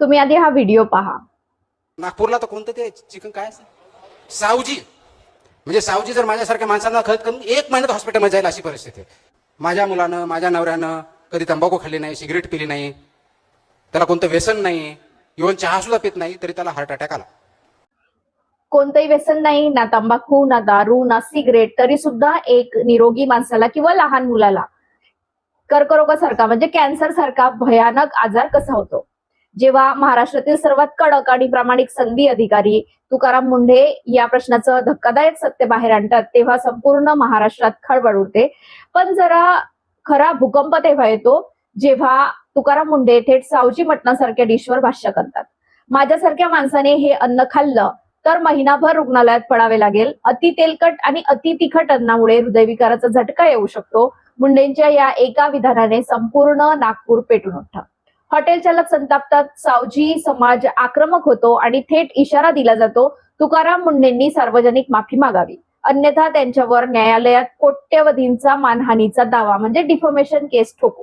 तुम्ही आधी हा व्हिडिओ पहा. नागपूरला तर कोणतं ते चिकन काय असं सावजी, म्हणजे सावजी जर माझ्यासारख्या माणसांना खत करून 1 महिन्यात हॉस्पिटलमध्ये जाईल अशी परिस्थिती आहे. माझ्या मुलानं, माझ्या नवऱ्यानं कधी तंबाखू खाल्ली नाही, सिगरेट पिली नाही, त्याला कोणतं व्यसन नाही, इव्हन चहा सुद्धा पित नाही, तरी त्याला हार्ट अटॅक आला. कोणतंही व्यसन नाही, ना तंबाखू, ना दारू, ना सिगरेट, तरी सुद्धा एक निरोगी माणसाला किंवा लहान मुलाला कर्करोगासारखा म्हणजे कॅन्सर सारखा भयानक आजार कसा होतो. जेव्हा महाराष्ट्रातील सर्वात कडक आणि प्रामाणिक संधी अधिकारी तुकाराम मुंढे या प्रश्नाचं धक्कादायक सत्य बाहेर आणतात, तेव्हा संपूर्ण महाराष्ट्रात खळबळ उडते. पण जरा खरा भूकंप तेव्हा येतो जेव्हा तुकाराम मुंढे थेट सावजी मटणासारख्या डिशवर भाष्य करतात. माझ्यासारख्या माणसाने हे अन्न खाल्लं तर महिनाभर रुग्णालयात पडावे लागेल. अति तेलकट आणि अति तिखट अन्नामुळे हृदयविकाराचा झटका येऊ शकतो. मुंडेंच्या या एका विधानाने संपूर्ण नागपूर पेटून उठतं. हॉटेल चालक संतापतात, सावजी समाज आक्रमक होतो आणि थेट इशारा दिला जातो, तुकाराम मुंडेंनी सार्वजनिक माफी मागावी, अन्यथा त्यांच्यावर न्यायालयात कोट्यवधींचा मानहानीचा दावा म्हणजे डिफॉमेशन केस ठोकू.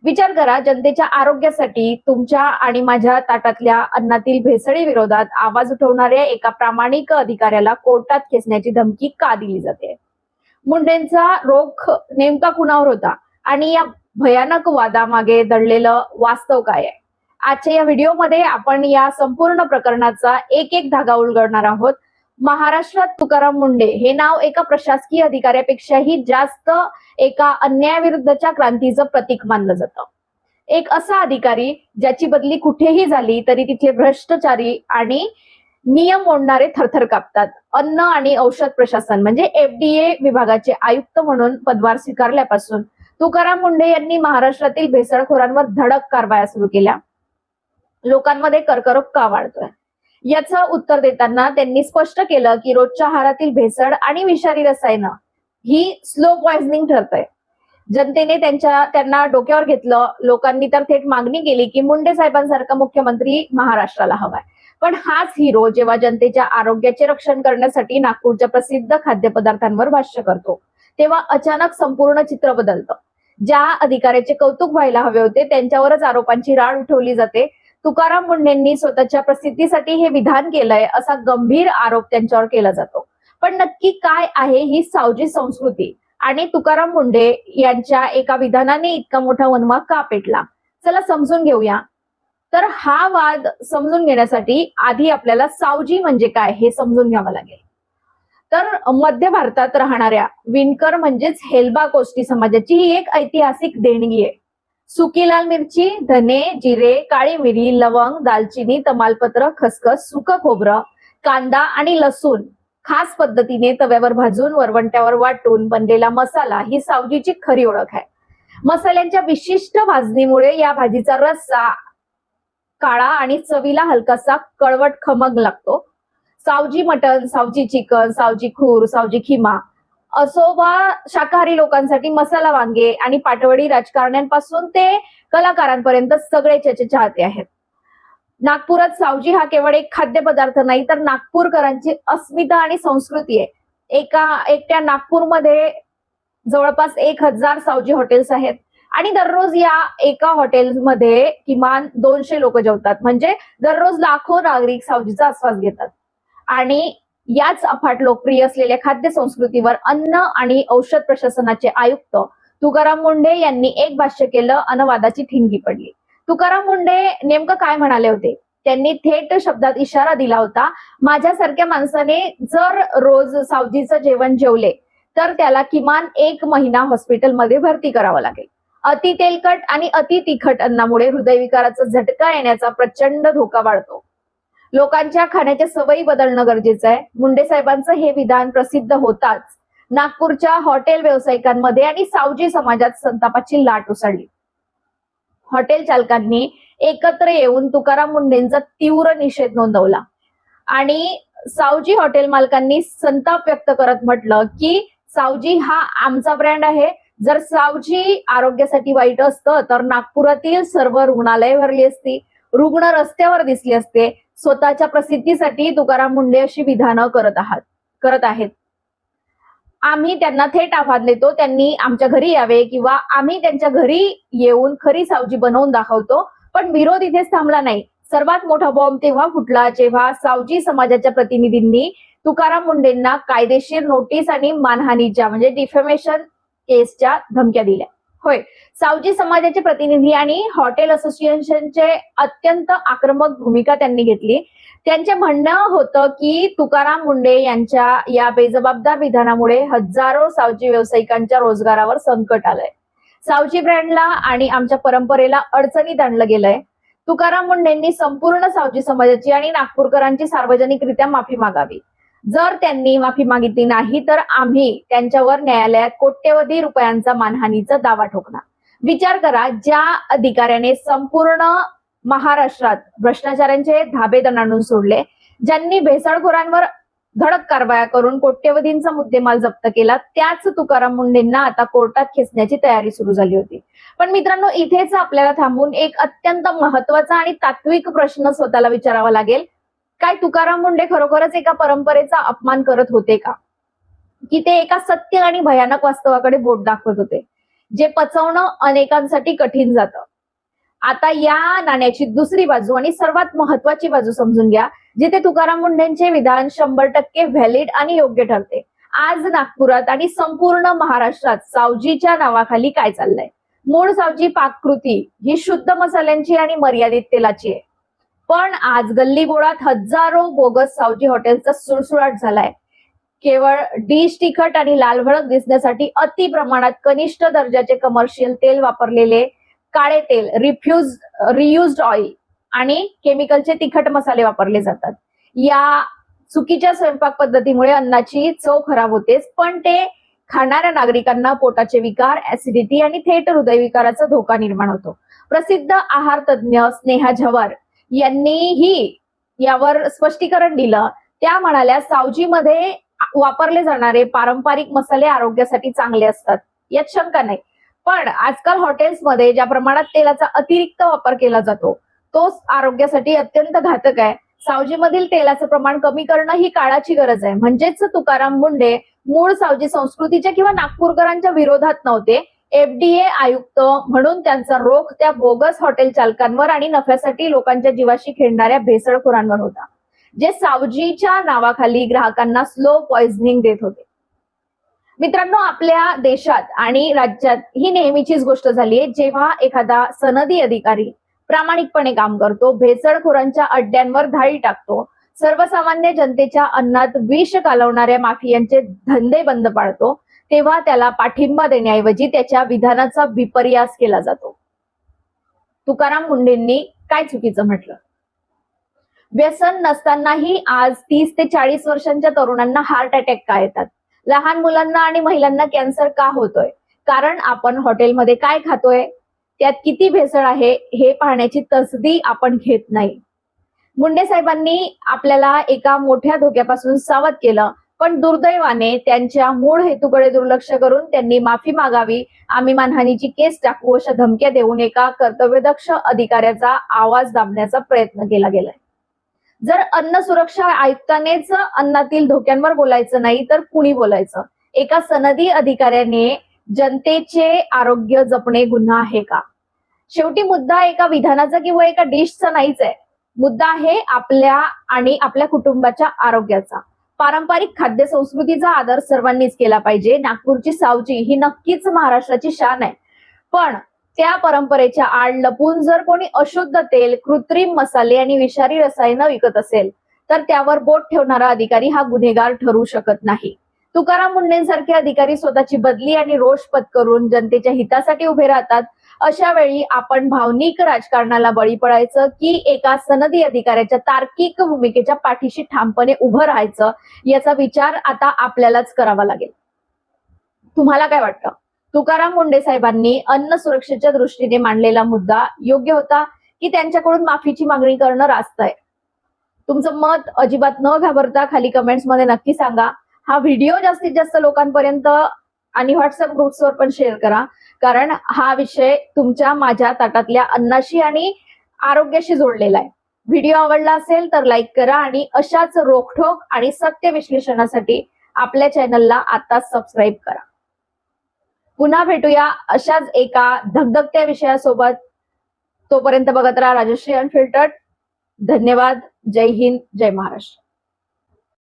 विचार करा, जनतेच्या आरोग्यासाठी तुमच्या आणि माझ्या ताटातल्या अन्नातील भेसळी विरोधात आवाज उठवणाऱ्या एका प्रामाणिक अधिकाऱ्याला कोर्टात खेचण्याची धमकी का दिली जाते. मुंडेंचा रोख नेमका कुणावर होता आणि या भयानक वादामागे दडलेलं वास्तव काय आहे. आजच्या या व्हिडिओमध्ये आपण या संपूर्ण प्रकरणाचा एक एक धागा उलगडणार आहोत. महाराष्ट्रात तुकाराम मुंडे हे नाव एका प्रशासकीय अधिकाऱ्यापेक्षाही जास्त एका अन्यायाविरुद्धच्या क्रांतीचं प्रतीक मानलं जातं. एक असा अधिकारी ज्याची बदली कुठेही झाली तरी तिथले भ्रष्टाचारी आणि नियम मोडणारे थरथर कापतात. अन्न आणि औषध प्रशासन म्हणजे FDA विभागाचे आयुक्त म्हणून पदभार स्वीकारल्यापासून तुकाराम मुंढे यांनी महाराष्ट्रातील भेसळखोरांवर धडक कारवाया सुरू केल्या. लोकांमध्ये कर्करोग का वाढतोय याचं उत्तर देताना त्यांनी स्पष्ट केलं की रोजच्या आहारातील भेसळ आणि विषारी रसायनं ही स्लो पॉइझनिंग ठरतंय. जनतेने त्यांना डोक्यावर घेतलं. लोकांनी तर थेट मागणी केली की मुंडे साहेबांसारखा मुख्यमंत्री महाराष्ट्राला हवाय. पण हाच हिरो जेव्हा जनतेच्या आरोग्याचे रक्षण करण्यासाठी नागपूरच्या प्रसिद्ध खाद्यपदार्थांवर भाष्य करतो, तेव्हा अचानक संपूर्ण चित्र बदलतं. ज्या अधिकाऱ्याचे कौतुक व्हायला हवे होते त्यांच्यावरच आरोपांची राळ उठवली जाते. तुकाराम मुंडेंनी स्वतःच्या प्रसिद्धीसाठी हे विधान केलंय असा गंभीर आरोप त्यांच्यावर केला जातो. पण नक्की काय आहे ही सावजी संस्कृती आणि तुकाराम मुंढे यांच्या एका विधानाने इतका मोठा वनवा का पेटला, चला समजून घेऊया. तर हा वाद समजून घेण्यासाठी आधी आपल्याला सावजी म्हणजे काय हे समजून घ्यावं लागेल. तर मध्य भारतात राहणाऱ्या विणकर म्हणजेच हेल्बा कोष्टी समाजाची ही एक ऐतिहासिक देणगी आहे. सुकी लाल मिरची, धने, जिरे, काळी मिरी, लवंग, दालचिनी, तमालपत्र, खसखस, सुकं खोबरं, कांदा आणि लसूण खास पद्धतीने तव्यावर भाजून वरवंट्यावर वाटून बनलेला मसाला ही सावजीची खरी ओळख आहे. मसाल्यांच्या विशिष्ट भाजणीमुळे या भाजीचा रस्सा काळा आणि चवीला हलकासा कळवट खमंग लागतो. सावजी मटण, सावजी चिकन, सावजी खूर, सावजी खिमा असो वा शाकाहारी लोकांसाठी मसाला वांगे आणि पाटवडी राजकारण्यांपासून ते कलाकारांपर्यंत सगळे त्याचे चाहते आहेत. नागपुरात सावजी हा केवळ एक खाद्यपदार्थ नाही तर नागपूरकरांची अस्मिता आणि संस्कृती आहे. एकट्या नागपूरमध्ये जवळपास 1000 सावजी हॉटेल्स आहेत आणि दररोज या एका हॉटेलमध्ये किमान 200 लोक जेवतात. म्हणजे दररोज लाखो नागरिक सावजीचा आस्वाद घेतात. आणि याच अफाट लोकप्रिय असलेल्या खाद्य संस्कृतीवर अन्न आणि औषध प्रशासनाचे आयुक्त तुकाराम मुंढे यांनी एक भाष्य केलं अन वादाची ठिणगी पडली. तुकाराम मुंढे नेमकं काय म्हणाले होते? त्यांनी थेट शब्दात इशारा दिला होता, माझ्यासारख्या माणसाने जर रोज सावजीचं जेवण जेवले तर त्याला किमान 1 महिना हॉस्पिटलमध्ये भरती करावं लागेल. अति तेलकट आणि अति तिखट अन्नामुळे हृदयविकाराचा झटका येण्याचा प्रचंड धोका वाढतो. लोकांच्या खाण्याच्या सवयी बदलणं गरजेचं आहे. मुंडे साहेबांचं हे विधान प्रसिद्ध होताच नागपूरच्या हॉटेल व्यावसायिकांमध्ये आणि सावजी समाजात संतापाची लाट उसळली. हॉटेल चालकांनी एकत्र येऊन तुकाराम मुंडेंचा तीव्र निषेध नोंदवला आणि सावजी हॉटेल मालकांनी संताप व्यक्त करत म्हटलं की सावजी हा आमचा ब्रँड आहे. जर सावजी आरोग्यासाठी वाईट असतं तर नागपुरातील सर्व रुग्णालये भरली असती, रुग्ण रस्त्यावर दिसले असते. स्वतःच्या प्रसिद्धीसाठी तुकाराम मुंडे अशी विधानं करत आहेत. आम्ही त्यांना थेट आव्हान देतो, त्यांनी आमच्या घरी यावे किंवा आम्ही त्यांच्या घरी येऊन खरी सावजी बनवून दाखवतो. पण विरोध इथेच थांबला नाही. सर्वात मोठा बॉम्ब तेव्हा फुटला जेव्हा सावजी समाजाच्या प्रतिनिधींनी तुकाराम मुंडेंना कायदेशीर नोटीस आणि मानहानीच्या म्हणजे डिफेमेशन केसच्या धमक्या दिल्या. होय, सावजी समाजाचे प्रतिनिधी आणि हॉटेल असोसिएशनचे अत्यंत आक्रमक भूमिका त्यांनी घेतली. त्यांचे म्हणणं होतं की तुकाराम मुंडे यांच्या या बेजबाबदार विधानामुळे हजारो सावजी व्यावसायिकांच्या रोजगारावर संकट आलंय. सावजी ब्रँडला आणि आमच्या परंपरेला अडचणीत आणलं गेलंय. तुकाराम मुंडेंनी संपूर्ण सावजी समाजाची आणि नागपूरकरांची सार्वजनिकरित्या माफी मागावी. जर त्यांनी माफी मागितली नाही तर आम्ही त्यांच्यावर न्यायालयात कोट्यवधी रुपयांचा मानहानीचा दावा ठोकणार. विचार करा, ज्या अधिकाऱ्याने संपूर्ण महाराष्ट्रात भ्रष्टाचारांचे धाबे दणाणून सोडले, ज्यांनी भेसळखोरांवर धडक कारवाया करून कोट्यवधींचा मुद्देमाल जप्त केला, त्याच तुकाराम मुंडेंना आता कोर्टात खेचण्याची तयारी सुरू झाली होती. पण मित्रांनो, इथेच आपल्याला थांबून एक अत्यंत महत्वाचा आणि तात्विक प्रश्न स्वतःला विचारावा लागेल. काय तुकाराम मुंडे खरोखरच एका परंपरेचा अपमान करत होते का, की ते एका सत्य आणि भयानक वास्तवाकडे बोट दाखवत होते, जे पचवणं अनेकांसाठी कठीण जातं? आता या नाण्याची दुसरी बाजू आणि सर्वात महत्वाची बाजू समजून घ्या, जिथे तुकाराम मुंडेंचे विधान 100% व्हॅलिड आणि योग्य ठरते. आज नागपुरात आणि संपूर्ण महाराष्ट्रात सावजीच्या नावाखाली काय चाललंय? मूळ सावजी पाककृती ही शुद्ध मसाल्यांची आणि मर्यादित तेलाची आहे. पण आज गल्लीबोळात हजारो बोगस सावजी हॉटेलचा सुळसुळाट झालाय. केवळ डिश तिखट आणि लालभडक दिसण्यासाठी अति प्रमाणात कनिष्ठ दर्जाचे कमर्शियल तेल वापरलेले काळे तेल, रियुज्ड ऑइल आणि केमिकलचे तिखट मसाले वापरले जातात. या चुकीच्या स्वयंपाक पद्धतीमुळे अन्नाची चव खराब होतेच, पण ते खाणाऱ्या नागरिकांना पोटाचे विकार, ऍसिडिटी आणि थेट हृदयविकाराचा धोका निर्माण होतो. प्रसिद्ध आहार तज्ज्ञ स्नेहा झवर यांनीही यावर स्पष्टीकरण दिलं. त्या म्हणाल्या, सावजीमध्ये वापरले जाणारे पारंपरिक मसाले आरोग्यासाठी चांगले असतात, यात शंका नाही. पण आजकाल हॉटेल्समध्ये ज्या प्रमाणात तेलाचा अतिरिक्त वापर केला जातो, तो आरोग्यासाठी अत्यंत घातक आहे. सावजीमधील तेलाचं प्रमाण कमी करणं ही काळाची गरज आहे. म्हणजेच तुकाराम मुंडे मूळ सावजी संस्कृतीच्या किंवा नागपूरकरांच्या विरोधात नव्हते. FDA आयुक्त म्हणून त्यांचा रोख त्या बोगस हॉटेल चालकांवर आणि नफ्यासाठी लोकांच्या जीवाशी खेळणाऱ्या भेसळखोरांवर होता, जे सावजीच्या नावाखाली ग्राहकांना स्लो पॉइझनिंग देत होते. मित्रांनो, आपल्या देशात आणि राज्यात ही नेहमीचीच गोष्ट झाली आहे. जेव्हा एखादा सनदी अधिकारी प्रामाणिकपणे काम करतो, भेसळखोरांच्या अड्ड्यांवर धाडी टाकतो, सर्वसामान्य जनतेच्या अन्नात विष कालवणाऱ्या माफियांचे धंदे बंद पाडतो, तेव्हा त्याला पाठिंबा देण्याऐवजी त्याच्या विधानाचा विपर्यास केला जातो. तुकाराम मुंडेंनी काय चुकीचं म्हटलं? व्यसन नसतानाही आज 30 ते 40 वर्षांच्या तरुणांना हार्ट अटॅक का येतात? लहान मुलांना आणि महिलांना कॅन्सर का होतोय? कारण आपण हॉटेलमध्ये काय खातोय, त्यात किती भेसळ आहे हे पाहण्याची तसदी आपण घेत नाही. मुंडे साहेबांनी आपल्याला एका मोठ्या धोक्यापासून सावध केलं, पण दुर्दैवाने त्यांच्या मूळ हेतूकडे दुर्लक्ष करून त्यांनी माफी मागावी, आम्ही मानहानीची केस टाकू अशा धमक्या देऊन एका कर्तव्यदक्ष अधिकाऱ्याचा आवाज दाबण्याचा प्रयत्न केला गेलाय. जर अन्न सुरक्षा आयुक्तानेच अन्नातील धोक्यांवर बोलायचं नाही तर कुणी बोलायचं? एका सनदी अधिकाऱ्याने जनतेचे आरोग्य जपणे गुन्हा आहे का? शेवटी मुद्दा एका विधानाचा किंवा एका डिशचा नाहीच आहे. मुद्दा आहे आपल्या आणि आपल्या कुटुंबाच्या आरोग्याचा. पारंपरिक खाद्य संस्कृतीचा आदर सर्वांनीच केला पाहिजे. नागपूरची सावजी ही नक्कीच महाराष्ट्राची शान आहे, पण त्या परंपरेच्या आड लपून जर कोणी अशुद्ध तेल, कृत्रिम मसाले आणि विषारी रसायनं विकत असेल तर त्यावर बोट ठेवणारा अधिकारी हा गुन्हेगार ठरू शकत नाही. तुकाराम मुंडेंसारखे अधिकारी स्वतःची बदली आणि रोष पत्करून जनतेच्या हितासाठी उभे राहतात. अशा वेळी आपण भावनिक राजकारणाला बळी पडायचं की एका सनदी अधिकाऱ्याच्या तार्किक भूमिकेच्या पाठीशी ठामपणे उभं राहायचं, याचा विचार आता आपल्यालाच करावा लागेल. तुम्हाला काय वाटतं? तुकाराम मुंडे साहेबांनी अन्न सुरक्षेच्या दृष्टीने मांडलेला मुद्दा योग्य होता की त्यांच्याकडून माफीची मागणी करणं रास्त आहे? तुमचं मत अजिबात न घाबरता खाली कमेंट्स मध्ये नक्की सांगा. हा व्हिडिओ जास्तीत जास्त लोकांपर्यंत आणि व्हॉट्सअप ग्रुप्सवर पण शेअर करा, कारण हा विषय तुमच्या माझ्या ताटातल्या अन्नाशी आणि आरोग्याशी जोडलेला आहे. व्हिडिओ आवडला असेल तर लाईक करा आणि अशाच रोखठोक आणि सत्य विश्लेषणासाठी आपल्या चॅनलला आता सबस्क्राईब करा. पुन्हा भेटूया अशाच एका धगधगत्या विषयासोबत. तोपर्यंत बघत राहा राजश्री अनफिल्टर्ड. धन्यवाद. जय हिंद, जय महाराष्ट्र.